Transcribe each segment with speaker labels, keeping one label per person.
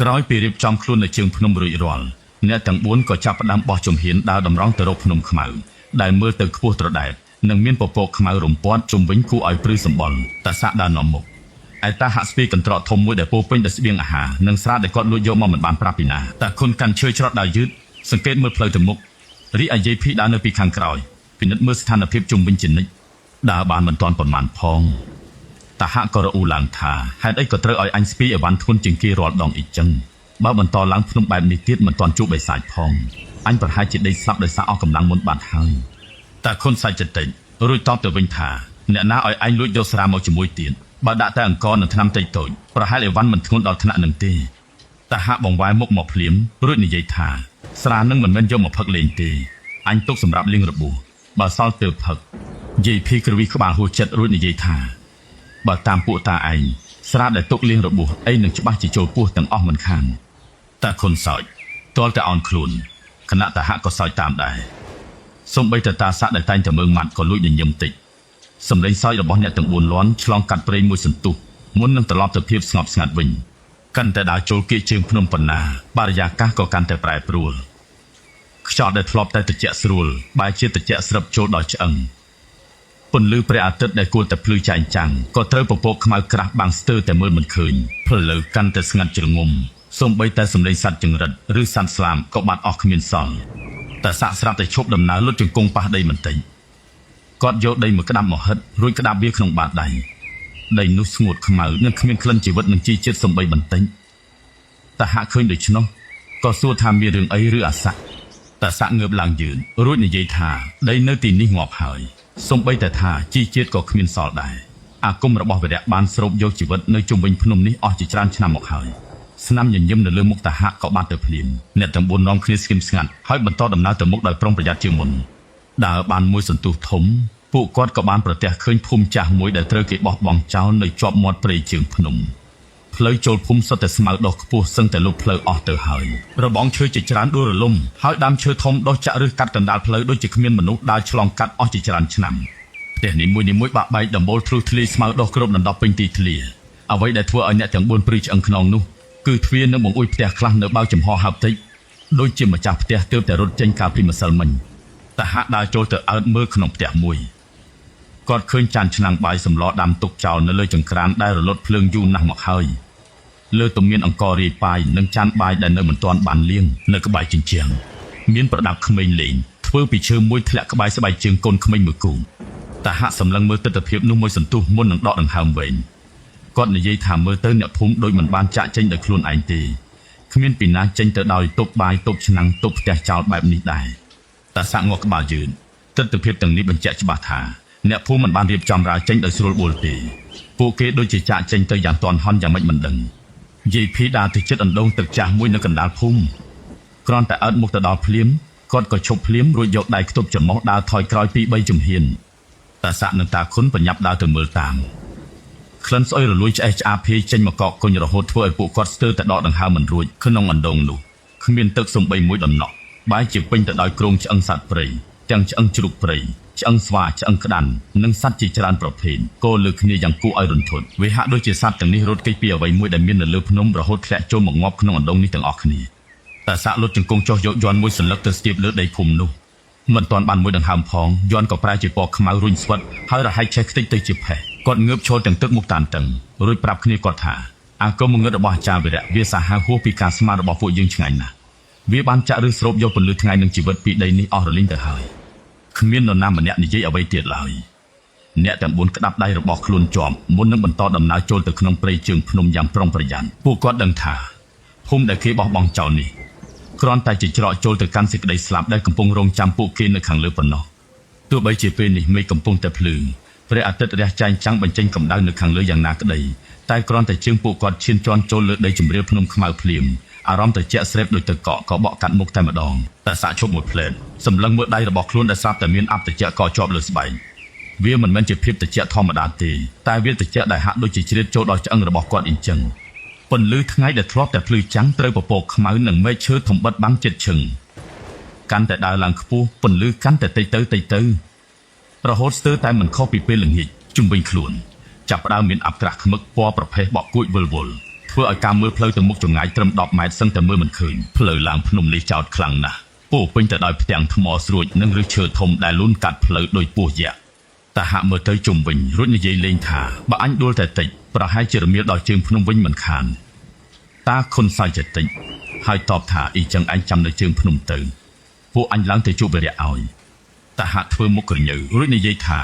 Speaker 1: ក្រោយពីរៀបចំខ្លួននៅជើងភ្នំរួចរាល់អ្នកទាំង4ក៏ចាប់ផ្ដើមបោះជំហានដើរតម្រង់ទៅរកភ្នំខ្មៅដែលមើលទៅខ្ពស់ត្រដែតនិងមានពពកខ្មៅរំពាត់ជុំវិញគួរឲ្យព្រឺសម្បុរតាសាក់ដើរនាំមុខឯតាហាក់ស្ពីកន្ត្រកធំមួយដែលពោពេញដោយស្បៀងអាហារនិងស្រាដែលគាត់លួចយកមកមិនបានប្រាប់ពីណាតាខុនកាន់ឈើច្រត់ដើរយឺតសង្កេតមើលផ្លូវទៅមុខរីឯយាយភីដើរនៅពីខាងក្រោយពិនិត្យមើលស្ថានភាពជុំវិញជានិច្ចដើរបានមិនទាន់ប៉ុន្មានផងតាហាក់ក៏រអ៊ូឡើងថាហេតុអីក៏ត្រូវឲ្យអញស្ពីអីវ៉ាន់ធ្ងន់ជាងគេរាល់ដងអ៊ីចឹងបើបន្តឡើងភ្នំបែបនេះទៀតមិនទាន់ជួបបិសាចផងអញប្រហែលជាដេកស្លាប់ដោយសារអស់កម្លាំងមុនបាត់ហើយតាខុនសាច់ចិត្តរួចតបទៅវិញថាអ្នកណាឲ្យអញលួចយកស្រាមកជាមួយទៀតបើដាក់តែអង្គនិងថ្នាំតូចប្រហែលអីវ៉ាន់មិនធ្ងន់ដល់ថ្នាក់នឹងទេតាហាក់បង្វែរមុខមកភ្លាមរួចនិយាយថាស្រានឹងមិនមែនយកមកផឹកលេងទេអញទុកសម្រាប់លាងរបួសបើសល់ទើបផឹកយាយភីក្រវីក្បាលហួសចិត្តរួចនិយាយថាបើតាមពួកតាឯងស្រាដែលទុកលាងរបួសអីនឹងច្បាស់ជាចូលពោះទាំងអស់មិនខានតាខុនសើចទាល់តែអោនខ្លួនគណៈតាហាក់ក៏សើចតាមដែរសូម្បីតែតាសាក់ដែលតែងតែមើងម៉ាត់ក៏លួចញញឹមតិចសម្លេងសើចរបស់អ្នកទាំង4លាន់ឆ្លងកាត់ព្រៃមួយសន្ទុះមុននឹងត្រឡប់ទៅភាពស្ងប់ស្ងាត់វិញកាន់តែដើរចូលគៀកជើងភ្នំប៉ុណ្ណាបរិយាកាសក៏កាន់តែប្រែប្រួលខ្យល់ដែលធ្លាប់តែត្រជាក់ស្រួលបែរជាត្រជាក់ស្រិបចូលដល់ឆ្អឹងពន្លឺព្រះអាទិត្យដែលគួរតែភ្លឺចែងចាំងក៏ត្រូវពពកខ្មៅក្រាស់បាំងស្ទើរតែមើលមិនឃើញផ្លូវកាន់តែស្ងាត់ជ្រងំសូម្បីតែសម្លេងសត្វចង្រិតឬសត្វស្លាមក៏បាត់អស់គ្មានសល់តែសាក់ស្រាប់តែឈប់ដំណើរលុតជង្គង់ប៉ះដីបន្តិចគាត់យកដីមួយក្តាប់មកហិតរួចក្តាប់វាក្នុងបាតដៃដីនោះស្ងួតខ្មៅនិងគ្មានក្លិនជីវិតនឹងជីជាតិសំបីបន្តិចតែហាក់ឃើញដូច្នោះក៏សួរថាមានរឿងអីឬអាស័កតែសាក់ងើបឡើងយឺនរួចនិយាយថាដីនៅទីនេះងាប់ហើយសំបីតែថាជីជាតិក៏គ្មានសល់ដែរអាគមរបស់វីរៈបានស្រូបយកជីវិតនៅជុំវិញភ្នំនេះអស់ជាច្រើនឆ្នាំមកហើយស្នាមញញឹមនៅលើមុខតាហាក់ក៏បាត់ទៅភ្លាមអ្នកទាំង4នាំគ្នាស្ងៀមស្ងាត់ហើយបន្តដំណើរទៅមុខដោយប្រុងប្រយ័ត្នជាងមុនដើរបានមួយសន្ទុះធំពួកគាត់ក៏បានប្រទះឃើញភូមិចាស់មួយដែលត្រូវគេបោះបង់ចោលនៅជាប់មាត់ព្រៃជើងភ្នំផ្លូវចូលភូមិសុទ្ធតែស្មៅដុះខ្ពស់សឹងតែលុបផ្លូវអស់ទៅហើយរបងឈើជាច្រើនដួលរលំហើយដើមឈើធំដុះចាក់ឬកាត់កណ្ដាលផ្លូវដូចជាគ្មានមនុស្សដើរឆ្លងកាត់អស់ជាច្រើនឆ្នាំផ្ទះនីមួយៗបាក់បែកដំបូលធ្លុះធ្លាយស្មៅដុះគ្របដណ្ដប់ពេញទីធ្លាអ្វីដែលធ្វើឲ្យអ្នកទាំង4ព្រឺឆ្អឹងខ្នងនោះគឺទ្វារនិងបង្អួចផ្ទះខ្លះនៅបើកចំហហើបតិចដូចជាម្ចាស់ផ្ទះទើបតែរត់ចេញកាលពីម្សិលមិញតែហាក់ដើរចូលទៅអើតមើលក្នុងផ្ទះមួយគាត់ឃើញចានឆ្នាំងបាយសម្លដាំទុកចោលនៅលើចង្ក្រានដែលរលត់ភ្លើងយូរណាស់មកហើយលើទំមានអង្គរាយប៉ាយនិងចានបាយដែលនៅមិនទាន់បានលាងនៅក្បែរជញ្ជាំងមានប្រដាប់ក្មេងលេងធ្វើពីឈើមួយធ្លាក់ក្បែរស្បែកជើងកូនក្មេងមួយគូតែហាក់សម្លឹងមើលទិដ្ឋភាពនោះមួយសន្ទុះមុននឹងដកដង្ហើមវែងគាត់និយាយថាមើលទៅអ្នកភូមិដូចមិនបានចាក់ចេញដោយខ្លួនឯងទេគ្មានពីណាចេញទៅដោយទប់បាយទប់ឆ្នាំងទប់ផ្ទះចោលបែបនេះដែរតែសាក់ងក់ក្បាលយឺនទិដ្ឋភាពទាំងនេះបញ្ជាក់ច្បាស់ថាអ្នកភូមិមិនបានរៀបចំរាចេញដោយស្រួលបួលទេពួកគេដូចជាចាក់ចេញទៅយ៉ាងទាន់ហន់យ៉ាងម៉េចមិនដឹងយាយភីដើរទៅជិតអណ្ដូងទឹកចាស់មួយនៅកណ្ដាលភូមិគ្រាន់តែអើតមុខទៅដល់ភ្លាមគាត់ក៏ឈប់ភ្លាមរួចយកដៃខ្ទប់ច្រមុះដើរថយក្រោយពី3ជំហានតាសាក់និងតាខុនបញ្ញាប់ដើរទៅមើលតាមក្លិនស្អុយរលួយឆ្អេះឆ្អាបភាយចេញមកកកគុញរហូតធ្វើឲ្យពួកគាត់ស្ទើរតែដកដង្ហើមមិនរួចក្នុងអណ្ដូងនោះគ្មានទឹកសំបីមួយដំណក់បែរជាពេញទៅដោយគ្រោងឆ្អឹងសត្វព្រៃទាំងឆ្អឹងជ្រូកព្រៃឆ្អឹងស្វាឆ្អឹងក្តាន់និងសត្វជាច្រើនប្រភេទគោលើគ្នាយ៉ាងគួរឲ្យរន្ធត់វាហាក់ដូចជាសត្វទាំងនេះរត់គេចពីអ្វីមួយដែលមាននៅលើភ្នំរហូតធ្លាក់ចូលមកងាប់ក្នុងអណ្ដូងនេះទាំងអស់គ្នាតែសាក់លុតជង្គង់ចុះយកយ័ន្តមួយសន្លឹកទៅស្ទាបលើដីភូមិនោះមិនទាន់បានមួយដង្ហើមផងយ័ន្តក៏ប្រែជាពណ៌ខ្មៅរុញស្វិតហើយរហែកឆេះខ្ទេចទៅជាផេះគាត់ងើបឈរទាំងទឹកមុខតានតឹងរួចប្រាប់គ្នាគាត់ថាអាគមងឹតរបស់អាចារ្យវីរៈវាសាហាវហួសពីការស្មានរបស់ពួកយើងឆ្ងាញ់ណាស់វាបានចាក់ឬស្រូបយកពន្លឺថ្ងៃនិងជីវិតពីដីនេះអស់រលីងទៅហើយគ្មាននរណាម្នាក់និយាយអ្វីទៀតឡើយអ្នកទាំង4ក្តាប់ដៃរបស់ខ្លួនជាប់មុននឹងបន្តដំណើរចូលទៅក្នុងព្រៃជើងភ្នំយ៉ាងប្រុងប្រយ័ត្នពួកគាត់ដឹងថាភូមិដែលគេបោះបង់ចោលនេះគ្រាន់តែជាច្រកចូលទៅកាន់សេចក្តីស្លាប់ដែលកំពុងរងចាំពួកគេនៅខាងលើប៉ុណ្ណោះទោះបីជាពេលនេះមេឃកំពុងតែភ្លឺព្រះអាទិត្យរះចែងចាំងបញ្ចេញកម្ដៅនៅខាងលើយ៉ាងណាក្តីតែគ្រាន់តែជើងពួកគាត់ឈានជន់ចូលលើដីជម្រាលភ្នំខ្មៅភ្លាមអារម្មណ៍ត្រជាក់ស្រេបដូចទៅកក់ក៏បក់កាត់មុខតែម្ដងតែសាក់ឈប់មួយផ្លែតសម្លឹងមើលដៃរបស់ខ្លួនដែលស្រាប់តែមានអបត្រជាក់កជាប់លើស្បែកវាមិនមែនជាភាពត្រជាក់ធម្មតាទេតែវាត្រជាក់ដែលហាក់ដូចជាជ្រៀតចូលដល់ឆ្អឹងរបស់គាត់អ៊ីចឹងពន្លឺថ្ងៃដែលធ្លាប់តែភ្លឺចាំងត្រូវពពកខ្មៅនិងមេឃឈើធំបិទបាំងជិតឈឹងកាន់តែដើរឡើងខ្ពស់ពន្លឺកាន់តែតិចទៅរហូតស្ទើរតែមិនខុសពីពេលល្ងាចជុំវិញខ្លួនចាប់ផ្ដើមមានអប្សរាខ្មឹកពណ៌ប្រផេះបក់គួចវល់ធ្វើ ធ្វើឲ្យការមើលផ្លូវទៅមុខចម្ងាយត្រឹម10ម៉ែត្រសឹងតែមើលមិនឃើញផ្លូវឡើងភ្នំនេះចោតខ្លាំងណាស់ពោពេញទៅដោយផ្ទាំងថ្មស្រួចនិងឫសឈើធំដែលលូនកាត់ផ្លូវដោយពស់យក្សតាហាក់មើលទៅជុំវិញរួចនិយាយលេងថាបើអញដួលតែតិចប្រហែលជារមៀលដល់ជើងភ្នំវិញមិនខានតាខុនសើចចិត្តតិចហើយតបថាអ៊ីចឹងអញចាំនៅជើងភ្នំទៅពួកអញឡើងទៅជួបវិរៈឲ្យតាហាក់ធ្វើមុខក្រញើរួចនិយាយថា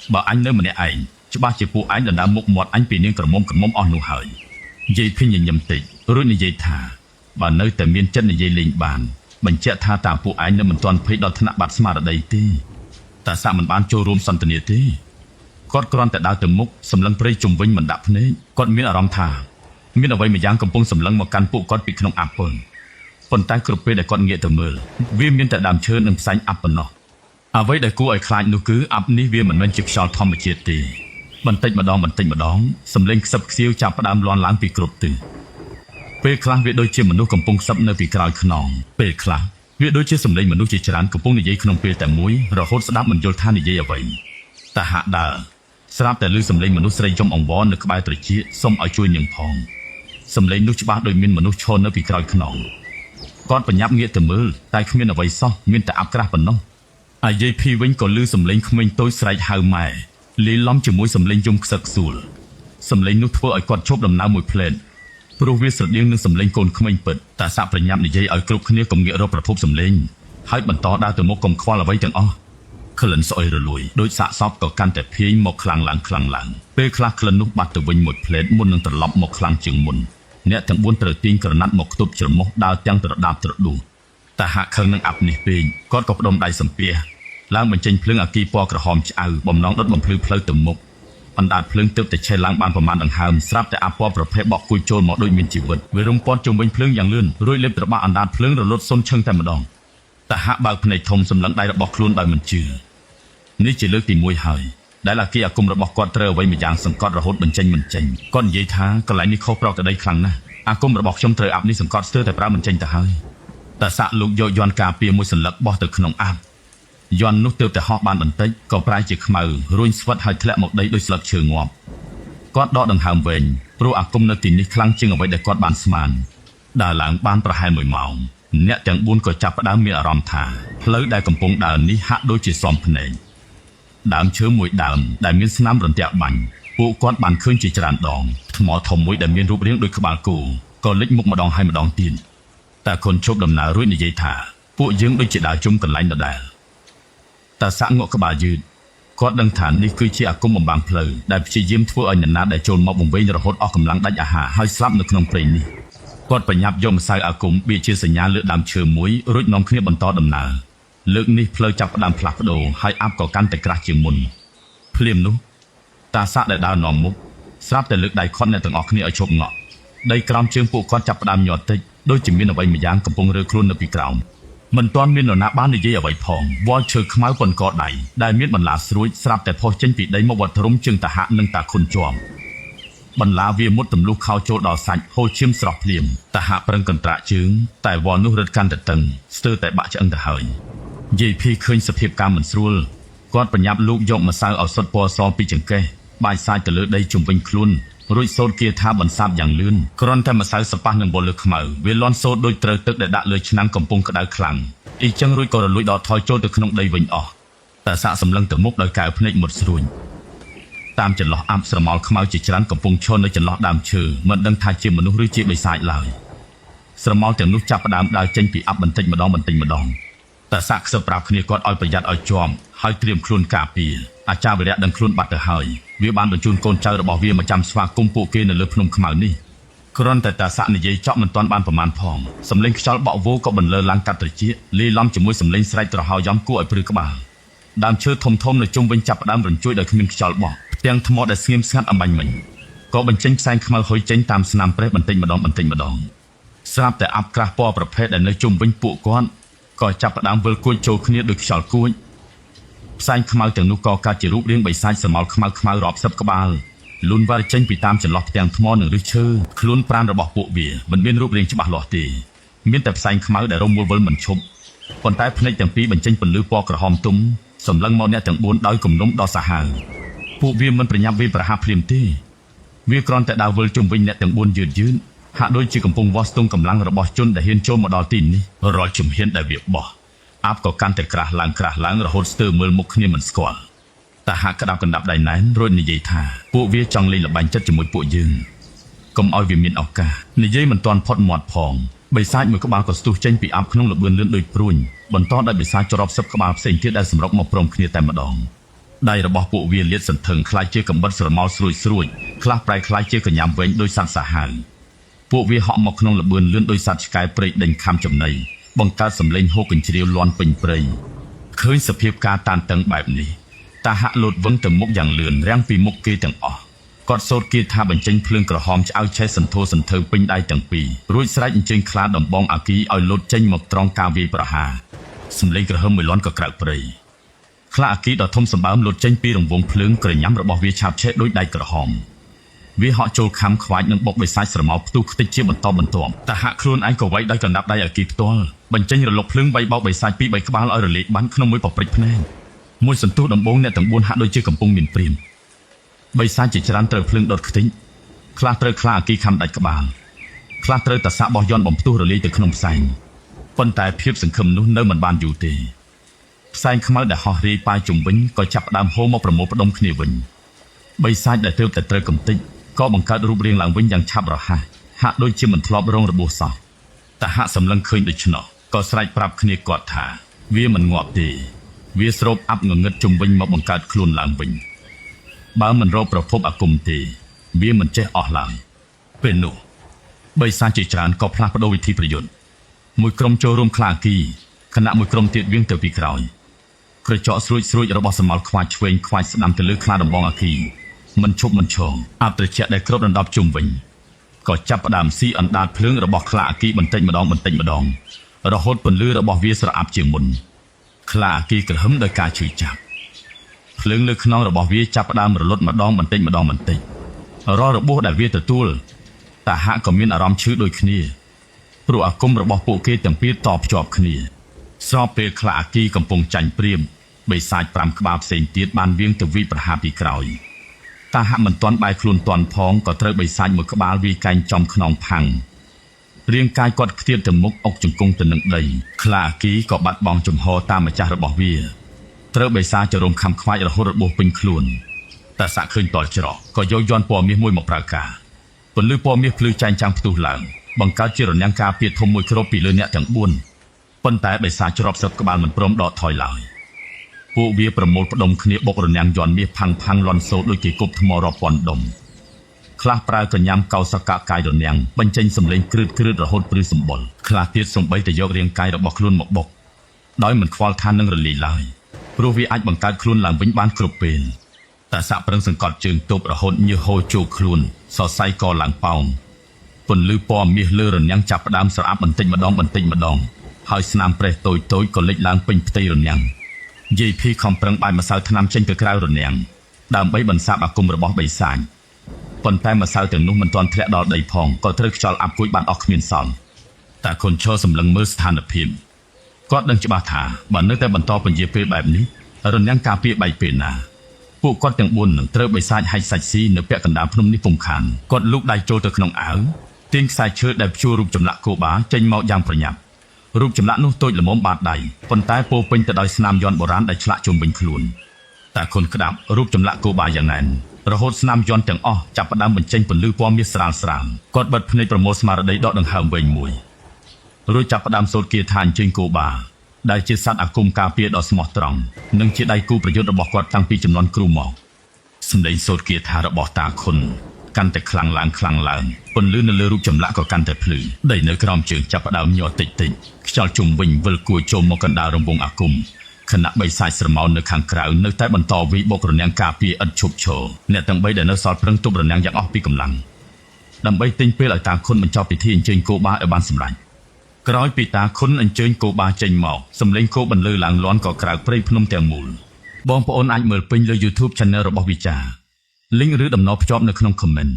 Speaker 1: បើអញនៅម្នាក់ឯងច្បាស់ជាពួកឯងដណ្ដើមមុខមាត់អញពីនាងក្រមុំអស់នោះហើយនិយាយភិញញឹមតិចរួចនិយាយថាបើនៅតែមានចិត្តនិយាយលេងបានបញ្ជាក់ថាតាពួកឯងនៅមិនទាន់ភ័យដល់ថ្នាក់បាត់ស្មារតីទេតាសាក់មិនបានចូលរួមសន្ទនាទេគាត់គ្រាន់តែដើរទៅមុខសម្លឹងព្រៃជុំវិញមិនដាក់ភ្នែកគាត់មានអារម្មណ៍ថាមានអ្វីមួយយ៉ាងកំពុងសម្លឹងមកកាន់ពួកគាត់ពីក្នុងអាប់ប៉ុន្តែគ្រប់ពេលដែលគាត់ងាកទៅមើលវាមានតែដើមឈើនិងផ្សែងអាប់ប៉ុណ្ណោះអ្វីដែលគួរឲ្យខ្លាចនោះគឺអាប់នេះវាមិនមែនជាខ្យល់ធម្មជាតិទេបន្តិចម្ដងសំឡេងខ្សឹបខ្សៀវចាប់ផ្ដើមលាន់ឡើងពីគ្រប់ទិសពេលខ្លះវាដូចជាមនុស្សកំពុងខ្សឹបនៅពីក្រោយខ្នងពេលខ្លះវាដូចជាសំឡេងមនុស្សជាច្រើនកំពុងនិយាយក្នុងពេលតែមួយរហូតស្ដាប់មិនយល់ថានិយាយអ្វីតាហាក់ដើរស្រាប់តែឮសំឡេងមនុស្សស្រីយំអង្វរនៅក្បែរត្រចៀកសុំឲ្យជួយនាងផងសំឡេងនោះច្បាស់ដូចមានមនុស្សឈរនៅពីក្រោយខ្នងគាត់បញ្ញាប់ងាកទៅមើលតែគ្មានអ្វីសោះមានតែអាប់ក្រាស់ប៉ុណ្ណោះអាយាយភីវិញក៏ឮសំឡេងក្មេងតូចស្រែកហៅម៉ែលាយឡំជាមួយសំឡេងយំខ្សឹកខ្សួលសំឡេងនោះធ្វើឲ្យគាត់ឈប់ដំណើរមួយភ្លែតព្រោះវាស្រដៀងនឹងសំឡេងកូនក្មេងពិតតាសាក់ប្រញាប់និយាយឲ្យគ្រប់គ្នាកុំងាករកប្រភពសំឡេងហើយបន្តដើរទៅមុខកុំខ្វល់អ្វីទាំងអស់ក្លិនស្អុយរលួយដោយសាកសពក៏កាន់តែភាយមកខ្លាំងឡើងពេលខ្លះក្លិននោះបាត់ទៅវិញមួយភ្លែតមុននឹងត្រឡប់មកខ្លាំងជាងមុនអ្នកទាំង4ត្រូវទាញក្រណាត់មកខ្ទប់ច្រមុះដើរទាំងត្រដាបត្រដួសតាហាក់ខឹងនឹងអាប់នេះពេកគាត់ក៏ផ្ដុំដៃសំពះឡើងបញ្ចេញភ្លើងអគ្គីពណ៌ក្រហមឆ្អៅបំណងដុតបំភ្លឺផ្លូវទៅមុខអណ្ដាតភ្លើងទើបតែឆេះឡើងបានប្រមាណដង្ហើមស្រាប់តែអាប់ពណ៌ប្រភេទបក់គួយចូលមកដូចមានជីវិតវារុំព័ទ្ធជុំវិញភ្លើងយ៉ាងលឿនរួចលេបត្របាក់អណ្ដាតភ្លើងរលត់សុនឈឹងតែម្ដងតាហាក់បើកភ្នែកធំសម្លឹងដៃរបស់ខ្លួនដោយមិនជឿនេះជាលើកទី1ហើយដែលអគ្គីអាគមរបស់គាត់ត្រូវអ្វីមួយយ៉ាងសង្កត់រហូតបញ្ចេញមិនចេញគាត់និយាយថាកន្លែងនេះខុសប្រក្រតីខ្លាំងណាស់អាគមរបស់ខ្ញុំត្រូវអាប់នេះសង្កត់ស្ទើរតែប្រើមិនចេញទៅហើយតាសាក់លោកយកយន្តការពារមួយសន្លឹកបោះទៅក្នុងអាប់យន្តនោះទើបតែហោះបានបន្តិចក៏ប្រែជាខ្មៅរួញស្វិតហើយធ្លាក់មកដីដោយស្លឹកឈើងាប់គាត់ដកដង្ហើមវែងព្រោះអាគមនៅទីនេះខ្លាំងជាងអ្វីដែលគាត់បានស្មានដើរឡើងបានប្រហែល1ម៉ោងអ្នកទាំង4ក៏ចាប់ផ្ដើមមានអារម្មណ៍ថាផ្លូវដែលកំពុងដើរនេះហាក់ដូចជាសំភ្នែកដើមឈើមួយដើមដែលមានស្នាមរន្ទះបាញ់ពួកគាត់បានឃើញជាច្រើនដងថ្មធំមួយដែលមានរូបរាងដូចក្បាលគោក៏លេចមុខម្ដងហើយម្ដងទៀតតែខុនជប់ដំណើររួចនិយាយថាពួកយើងដូចជាដើរជុំកន្លែងដដែលតាសាក់ងក់ក្បាលយឺតគាត់ដឹងថានេះគឺជាអាគមបំបាំងផ្លូវដែលព្យាយាមធ្វើឲ្យនរណាដែលចូលមកបង្វែងរហូតអស់កម្លាំងដាច់អាហារហើយស្លាប់នៅក្នុងព្រៃនេះគាត់បញ្ញាប់យកម្សៅអាគមបៀជាសញ្ញាលើដើមឈើមួយរួចនាំគ្នាបន្តដំណើរលើកនេះផ្លូវចាប់ផ្ដើមផ្លាស់ប្ដូរហើយអាប់ក៏កាន់តែក្រាស់ជាងមុនភ្លាមនោះតាសាក់ដែលដើរនាំមុខស្រាប់តែលើកដៃខាត់អ្នកទាំងអស់គ្នាឲ្យឈប់ងក់ដីក្រោមជើងពួកគាត់ចាប់ផ្ដើមញាត់តិចដូចជាមានអ្វីមួយយ៉ាងកំពុងរើខ្លួននៅពីក្រោមមិនទាន់មាននរណាបាននិយាយអ្វីផងវល់ឈើខ្មៅប៉ុនកដៃដែលមានបន្លាស្រួចស្រាប់តែផុសចេញពីដីមកវត្តរុំជើងតាហាក់និងតាខុនជាប់បន្លាវាមុតទម្លុះខោចូលដល់សាច់ហូរឈាមស្រស់ភ្លាមតាហាក់ប្រឹងកន្ត្រាក់ជើងតែវល់នោះរឹតកាន់តែតឹងស្ទើរតែបាក់ឆ្អឹងទៅហើយយាយភីឃើញសភាពការមិនស្រួលគាត់បញ្ញាប់លោកយកម្សៅឱសថពណ៌សពីចង្កេះបាចសាយទៅលើដីជុំវិញខ្លួនរួចសូត្រគាថាបន្សាបយ៉ាងលឿនគ្រាន់តែម្សៅសប៉ះនឹងបលលើខ្មៅវាលាន់សូត្រដូចត្រូវទឹកដែលដាក់លើឆ្នាំងកំពុងក្តៅខ្លាំងអ៊ីចឹងរួចក៏រលួយដល់ថយចូលទៅក្នុងដីវិញអស់តែសាក់សម្លឹងទៅមុខដោយកែវភ្នែកមុតស្រួញតាមចន្លោះអាប់ស្រមោលខ្មៅជាច្រើនកំពុងឈរនៅចន្លោះដើមឈើមិនដឹងថាជាមនុស្សឬជាបិសាចឡើយស្រមោលទាំងនោះចាប់ផ្ដើមដើរចេញពីអាប់បន្តិចម្ដងតែសាក់ខ្សឹបប្រាប់គ្នាគាត់ឲ្យប្រយ័ត្នឲ្យជាប់ហើយត្រៀមខ្លួនការពារអាចារ្យវិរៈដឹងខ្លួនបាត់ទៅហើយវាបានបញ្ជូនកូនចៅរបស់វាមកចាំស្វាគមន៍ពួកគេនៅលើភ្នំខ្មៅនេះគ្រាន់តែតាសាក់និយាយចប់មិនទាន់បានប្រមាណផងសំឡេងខ្យល់បក់វោក៏បន្លឺឡើងកាត់ត្រចៀកលាយឡំជាមួយសំឡេងស្រែកត្រហោយំគួរឲ្យព្រឺក្បាលដើមឈើធំៗនៅជុំវិញចាប់ផ្ដើមរញ្ជួយដោយគ្មានខ្យល់បក់ផ្ទាំងថ្មដែលស្ងៀមស្ងាត់អំបញ្ញមិញក៏បញ្ចេញផ្សែងខ្មៅហុយចេញតាមស្នាមប្រេះបន្តិចម្ដងស្រាប់តែអាប់ក្រាស់ពណ៌ប្រភេទដែលនៅជុំវិញពួកគាត់ក៏ចាប់ផ្ដើមវិលគួចចូលគ្នាដោយខ្យល់គួចផ្សែងខ្មៅទាំងនោះក៏កើតជារូបរាងបិសាចស្រមោលខ្មៅរាប់សិបក្បាលលូនវ៉ាចេញពីតាមចន្លោះផ្ទាំងថ្មនិងឫសឈើខ្លួនប្រាណរបស់ពួកវាមិនមានរូបរាងច្បាស់លាស់ទេមានតែផ្សែងខ្មៅដែលរមូលវិលមិនឈប់ប៉ុន្តែភ្នែកទាំងពីរបញ្ចេញពន្លឺពណ៌ក្រហមទុំសម្លឹងមកអ្នកទាំង4ដោយគំនុំដ៏សាហាវពួកវាមិនប្រញាប់វាប្រហារភ្លាមទេ វាគ្រាន់តែដើរវិលជុំវិញអ្នកទាំង4យឺតហាក់ដូចជាកំពុងវាស់ស្ទង់កម្លាំងរបស់ជនដែលហ៊ានចូលមកដល់ទីនេះរាល់ជំហានដែលវាបោះអាប់ក៏កាន់តែក្រាស់ឡើងរហូតស្ទើរមើលមុខគ្នាមិនស្គាល់តាហាក់ក្តាប់កណ្ដាប់ដៃណែនរួចនិយាយថាពួកវាចង់លេងល្បែងចិត្តជាមួយពួកយើងកុំឲ្យវាមានឱកាសនិយាយមិនទាន់ផុតមាត់ផងបិសាចមួយក្បាលក៏ស្ទុះចេញពីអាប់ក្នុងល្បឿនលឿនដូចព្រួញបន្តដោយបិសាចរាប់សិបក្បាលផ្សេងទៀតដែលសម្រុកមកព្រមគ្នាតែម្ដងដៃរបស់ពួកវាលាតសន្ធឹងคล้ายជាកំបិតស្រមោលស្រួយខ្លះប្រែคล้ายជាកញ្ញាំវែងដោយសត្វសាហាវពួកវាហក់មកក្នុងល្បឿនលឿនដោយសត្វឆ្កែព្រៃដេញខំចំណីបង្កើតសម្លេងហូរកញ្ជ្រៀវលាន់ពេញព្រៃឃើញសភាពការតានតឹងបែបនេះតាហាក់លោតវឹងទៅមុខយ៉ាងលឿនរាំងពីមុខគេទាំងអស់គាត់សូត្រគាថាបញ្ចេញភ្លើងក្រហមឆ្អៅឆេះសន្ធោសន្ធើពេញដៃទាំងពីររួចស្រែកអញ្ជើញខ្លាដំបងអាគីឲ្យលោតចេញមកត្រង់ការវាយប្រហារសម្លេងក្រហមមួយលាន់ក៏ក្រៅព្រៃខ្លាអាគីដ៏ធំសម្បើមលោតចេញពីរង្វង់ភ្លើងក្រញាំរបស់វាឆាបឆេះដោយដៃក្រហមវាហក់ចូលខំខ្វាចនឹងបុកបិសាចស្រមោលផ្ទុះខ្ទេចជាបន្តបន្ទាប់តាហាក់ខ្លួនឯងក៏វាយដោយកណ្ដាប់ដៃអាគីផ្ទាល់បញ្ចេញរលកភ្លើងវាយបោកបិសាចពី3ក្បាលឲ្យរលាយបាត់ក្នុងមួយប៉ព្រិចភ្នែកមួយសន្ទុះដំបងអ្នកទាំង4ហាក់ដូចជាកំពុងមានព្រាមបិសាចជាច្រើនត្រូវភ្លើងដុតខ្ទេចខ្លះត្រូវខ្លាអាគីខំដាច់ក្បាលខ្លះត្រូវតាសាក់បោះយន់បំផ្ទុះរលាយទៅក្នុងផ្សែងប៉ុន្តែភាពសង្ឃឹមនោះនៅមិនបានយូរទេផ្សែងខ្មៅដែលហោះរាយប៉ាយជុំវិញក៏ចាប់ផ្ដើមហូរមកប្រមូលផ្ដុំគ្នាវិញបិសាចដែលទើបតែត្រូវកំទេចក៏បង្កើតរូបរាងឡើងវិញយ៉ាងឆាប់រហ័សហាក់ដូចជាមិនធ្លាប់រងរបួសសោះតាហាក់សម្លឹងឃើញដូច្នោះក៏ស្រែកប្រាប់គ្នាគាត់ថាវាមិនងាប់ទេវាស្រូបអាប់ងងឹតជុំវិញមកបង្កើតខ្លួនឡើងវិញបើមិនរកប្រភពអាគមទេវាមិនចេះអស់ឡើងពេលនោះបិសាចជាច្រើនក៏ផ្លាស់ប្ដូរវិធីប្រយុទ្ធមួយក្រុមចូលរួមខ្លាគីខណៈមួយក្រុមទៀតវៀងទៅពីក្រោយក្រចកស្រួចរបស់សមោលខ្វាច់ឆ្វេងខ្វាច់ស្ដាំទៅលើខ្លាដំបងអាគីមិនឈប់មិនឈរអាប់ត្រជាក់ដែលគ្របដណ្ដប់ជុំវិញក៏ចាប់ផ្ដើមស៊ីអណ្ដាតភ្លើងរបស់ខ្លាអាគីបន្តិចម្ដងរហូតពន្លឺរបស់វាស្រអាប់ជាងមុនខ្លាអាគីក្រហមដោយការឈឺចាប់ភ្លើងលើខ្នងរបស់វាចាប់ផ្ដើមរលត់ម្ដងបន្តិចរាល់របួសដែលវាទទួលតាហាក់ក៏មានអារម្មណ៍ឈឺដូចគ្នាព្រោះអាគមរបស់ពួកគេទាំងពីរតភ្ជាប់គ្នាស្របពេលខ្លាអាគីកំពុងចាញ់ព្រាមបិសាច5ក្បាលផ្សេងទៀតបានវាងទៅវិប្រហារពីក្រោយតាហាក់មិនទាន់បែរខ្លួនទាន់ផងក៏ត្រូវបិសាចមួយក្បាលវាយកែងចំខ្នងផាំងរាងកាយគាត់ខ្ទាតទៅមុខអុកជង្គង់ទៅនឹងដីខ្លាអាគីក៏បាត់បង់ជំហរតាមម្ចាស់របស់វាត្រូវបិសាចចរុំខំខ្វាច់រហូតរបួសពេញខ្លួនតែសាក់ឃើញតល់ច្រកក៏យកយ័ន្តពណ៌មាសមួយមកប្រើការពន្លឺពណ៌មាសភ្លឺចែងចាំងផ្ទុះឡើងបង្កើតជារនាំងការពារធំមួយគ្របពីលើអ្នកទាំង4ប៉ុន្តែបិសាចច្របស្រាប់ក្បាលមិនព្រមដកថយឡើយពួកវាប្រមូលផ្ដុំគ្នាបុករនាំងយ័ន្តមាសផាំងលន់សូតដូចជាគប់ថ្មរាប់ពាន់ដុំខ្លះប្រើកញ្ញាំកោសកកាយរនាំងបញ្ចេញសម្លេងគ្រឺតរហូតព្រឺសម្បុរខ្លះទៀតសំបីតែយករាងកាយរបស់ខ្លួនមកបុកដោយមិនខ្វល់ថានឹងរលាយឡើយព្រោះវាអាចបង្កើតខ្លួនឡើងវិញបានគ្រប់ពេលតែសាក់ប្រឹងសង្កត់ជើងទប់រហូតញើសហូរចូលខ្លួនសរសៃកឡើងប៉ោងពន្លឺពណ៌មាសលើរនាំងចាប់ផ្ដើមស្រអាប់បន្តិចម្ដងហើយស្នាមប្រេះតូចក៏លេចឡើងពេញផ្ទៃរនាំងយាយភីខំប្រឹងបាយម្សៅថ្នាំចេញទៅក្រៅរនាំងដើម្បីបន្សាបអាគមរបស់បិសាចប៉ុន្តែម្សៅទាំងនោះមិនទាន់ធ្លាក់ដល់ដីផងក៏ត្រូវខ្យល់អាប់គួយបានអស់គ្មានសល់តែខុនឈរសម្លឹងមើលស្ថានភាពគាត់ដឹងច្បាស់ថាបើនៅតែបន្តពន្យាពេលបែបនេះរនាំងការពារបែកពេលណាពួកគាត់ទាំង4នឹងត្រូវបិសាចហាច់សាច់ស៊ីនៅពាក់កណ្ដាលភ្នំនេះពុំខានគាត់លូកដៃចូលទៅក្នុងអាវទាញខ្សែឈើដែលព្យួររូបចម្លាក់គោបាចេញមកយ៉ាងប្រញាប់រូបចម្លាក់នោះតូចល្មមបាតដៃប៉ុន្តែពោពេញទៅដោយស្នាមយ័ន្តបុរាណដែលឆ្លាក់ជុំវិញខ្លួនតែខុនក្តាប់រូបចម្លាក់គោបាយ៉ាងណែនរហូតស្នាមយ័ន្តទាំងអស់ចាប់ផ្ដើមបញ្ចេញពន្លឺពណ៌មាសស្រាលគាត់បិទភ្នែកប្រមូលស្មារតីដកដង្ហើមវែងមួយរួចចាប់ផ្ដើមសូត្រគាថាអញ្ជើញគោបាដែលជាសត្វអាគមការពារដ៏ស្មោះត្រង់និងជាដៃគូប្រយុទ្ធរបស់គាត់តាំងពីចំនួនគ្រូមកសម្លេងសូត្រគាថារបស់តាខុនកាន់តែខ្លាំងឡើងពន្លឺនៅលើរូបចម្លាក់ក៏កាន់តែភ្លឺដីនៅក្រោមជើងចាប់ផ្ដើមញ័រតិចខ្យល់ជុំវិញវិលគួរចូលមកកណ្ដាលរង្វង់អាគមខណៈបិសាចស្រមោលនៅខាងក្រៅនៅតែបន្តវាយបុករនាំងការពារឥតឈប់ឈរអ្នកទាំង3ដែលនៅសល់ប្រឹងទប់រនាំងយ៉ាងអស់ពីកម្លាំងដើម្បីទិញពេលឲ្យតាខុនបញ្ចប់ពិធីអញ្ជើញគោបាឲ្យបានសម្រេចក្រោយពីតាខុនអញ្ជើញគោបាចេញមកសម្លេងគោបន្លឺឡើងលាន់ក៏ក្រៅព្រៃភ្នំទាំងមូលបងប្អូនអាចមើលពេញលើ YouTube Channel របស់វិចា link ឬដំណភ្ជាប់នៅក្នុង comment